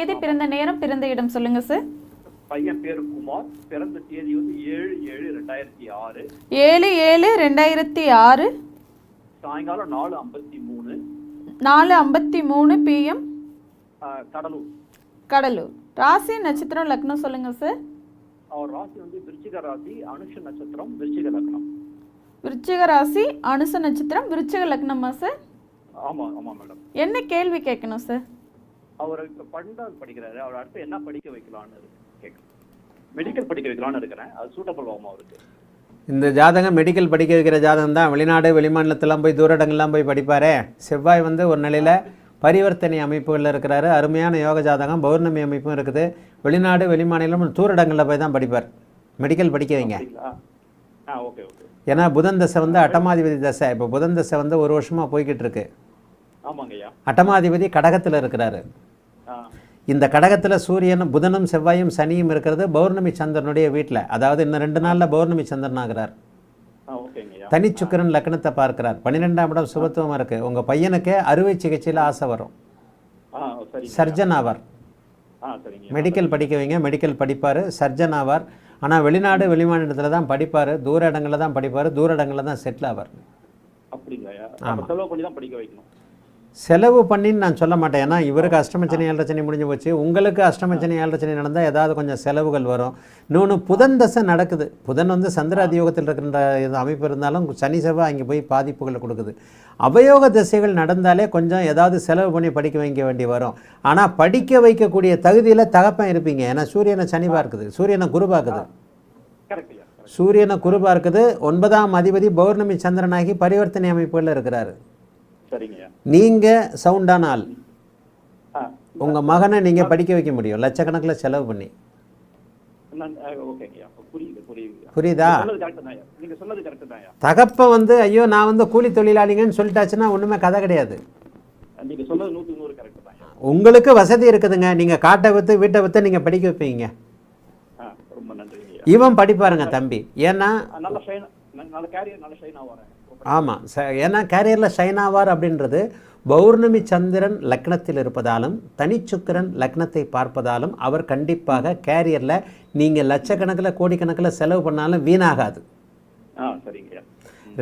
தேதி, பிறந்த நேரம், பிறந்த இடம் சொல்லுங்க சார். பையன் பேரு குமார், பிறந்த தேதி வந்து 7/7/2006, 7/7/2006, சாயங்காலம் 4:53, 4:53 PM, கடலூர். கடலூர். ராசி நட்சத்திரம் லக்னம் சொல்லுங்க சார். அவர் ராசி வந்து விருச்சிக ராசி, அனுஷ நட்சத்திரம், விருச்சிக லக்னம். விருச்சிக ராசி, அனுச நட்சத்திரம், விருச்சிக லக்னமா சார்? ஆமா ஆமா மேடம். என்ன கேள்வி கேட்கணும் சார்? அவர் இப்ப 12வது படிக்கிறாரு. அவர் அடுத்து என்ன படிக்க வைக்கலாம்னு கேட்கணும். மெடிக்கல் படிக்க வைக்கலாம்னு இருக்கிறேன். அது சூட்டபிள் ஆகுமா அவருக்கு? இந்த ஜாதகம் மெடிக்கல் படிக்க வைக்கிற ஜாதகம் தான். வெளிநாடு வெளிமாநிலத்தெல்லாம் போய் தூரடங்கள்லாம் போய் படிப்பாரே. செவ்வாய் வந்து ஒரு நிலையில் பரிவர்த்தனை அமைப்புகளில் இருக்கிறாரு. அருமையான யோக ஜாதகம், பௌர்ணமி அமைப்பும் இருக்குது. வெளிநாடு வெளிமாநிலம் தூரடங்களில் போய் தான் படிப்பார். மெடிக்கல் படிக்க வைங்க. Okay okay. ஏன்னா புதன் தசை வந்து அட்டமாதிபதி தசை. இப்போ புதன் தசை வந்து ஒரு வருஷமாக போய்கிட்டு இருக்கு. ஆமாங்கய்யா. அட்டமாதிபதி கடகத்தில் இருக்கிறாரு. இந்த கடகத்தில் சூரியனும் புதனும் செவ்வாயும் சனியும் இருக்கிறது பௌர்ணமி சந்திரனுடைய வீட்டில். அதாவது இன்னும் 2 நாளில் பௌர்ணமி சந்திரன் ஆகிறார். தனிச்சுக்கரன் லக்னத்தை பார்க்கிறார். 12ஆம் இடம் சுபத்துவமாக இருக்கு. உங்கள் பையனுக்கு அறுவை சிகிச்சையில் ஆசை வரும். சர்ஜன் ஆவார். மெடிக்கல் படிக்க வைங்க. மெடிக்கல் படிப்பார், சர்ஜன் ஆவார். ஆனால் வெளிநாடு வெளிமாநிலத்தில் தான் படிப்பார், தூர இடங்களில் தான் படிப்பார், தூர இடங்களில் தான் செட்டில் ஆவார். ஆமாம், செலவு பண்ணின்னு நான் சொல்ல மாட்டேன். ஏன்னா இவருக்கு அஷ்டமச்சனி 7.5 முடிஞ்சு போச்சு. உங்களுக்கு அஷ்டமச்சனி 7.5 நடந்தால் ஏதாவது கொஞ்சம் செலவுகள் வரும். இன்னொன்று புதன் தசை நடக்குது. புதன் வந்து சந்திர அதியோகத்தில் இருக்கின்ற இது அமைப்பு இருந்தாலும் சனி செவ்வாய் அங்கே போய் பாதிப்புகளை கொடுக்குது. அவயோக திசைகள் நடந்தாலே கொஞ்சம் ஏதாவது செலவு பண்ணி படிக்க வைக்க வேண்டி வரும். ஆனால் படிக்க வைக்கக்கூடிய தகுதியில் தகப்பன் இருப்பீங்க. ஏன்னா சூரியனை சனி பார்க்குது, சூரியனை குரு பார்க்குது. சூரியனை குரு பார்க்குது. 9ஆம் அதிபதி பௌர்ணமி சந்திரனாகி பரிவர்த்தனை அமைப்புகளில் இருக்கிறாரு. நீங்க சவுண்டான ஆள். உங்க மகனை நீங்க படிக்க வைக்க முடியும் லட்சக்கணக்கில் செலவு பண்ணி. புரியுதா? தகப்ப வந்து ஐயோ நான் வந்து கூலி தொழிலாளிங்கன்னு சொல்லிட்டாச்சுன்னா ஒண்ணுமே கதை கிடையாது. உங்களுக்கு வசதி இருக்குதுங்க. நீங்க காட்டை வித்து வீட்டை வித்து நீங்க படிக்க வைப்பீங்க. இவன் படிப்பாருங்க தம்பி. ஏன்னா ஆமாம், ஏன்னா கேரியரில் ஷைன் ஆவார் அப்படின்றது பௌர்ணமி சந்திரன் லக்னத்தில் இருப்பதாலும் தனிச்சுக்கிரன் லக்னத்தை பார்ப்பதாலும் அவர் கண்டிப்பாக கேரியரில் நீங்கள் லட்சக்கணக்கில் கோடிக்கணக்கில் செலவு பண்ணாலும் வீணாகாது.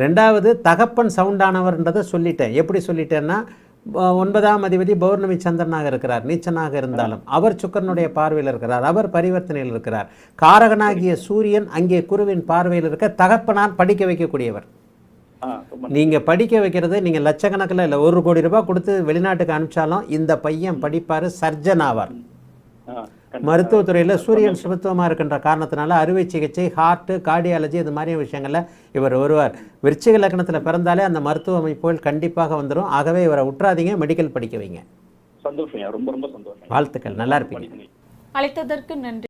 ரெண்டாவது தகப்பன் சவுண்டானவர்ன்றதை சொல்லிட்டேன். எப்படி சொல்லிட்டேன்னா 9ஆம் அதிபதி பௌர்ணமி சந்திரனாக இருக்கிறார். நீச்சனாக இருந்தாலும் அவர் சுக்கரனுடைய பார்வையில் இருக்கிறார். அவர் பரிவர்த்தனையில் இருக்கிறார். காரகனாகிய சூரியன் அங்கே குருவின் பார்வையில் இருக்க தகப்பனால் படிக்க வைக்கக்கூடியவர். நீங்கள் படிக்க வைக்கிறது நீங்கள் லட்சக்கணக்கில் இல்லை, 1 கோடி ரூபாய் கொடுத்து வெளிநாட்டுக்கு அனுப்பிச்சாலும் இந்த பையன் படிப்பார், சர்ஜன் ஆவார். மருத்துவத்துறையில் சூரியன் சுபத்துவமாக இருக்கின்ற காரணத்தினால அறுவை சிகிச்சை, ஹார்ட்டு, கார்டியாலஜி இது மாதிரி விஷயங்களில் இவர் வருவார். விருச்சிக லக்னத்தில் பிறந்தாலே அந்த மருத்துவ அமைப்புகள் கண்டிப்பாக வந்துடும். ஆகவே இவரை விட்டுறாதீங்க, மெடிக்கல் படிக்க வைங்க. சந்தோஷம், ரொம்ப ரொம்ப சந்தோஷம். வாழ்த்துக்கள், நல்லா இருப்பீங்க. அழைத்ததற்கு நன்றி.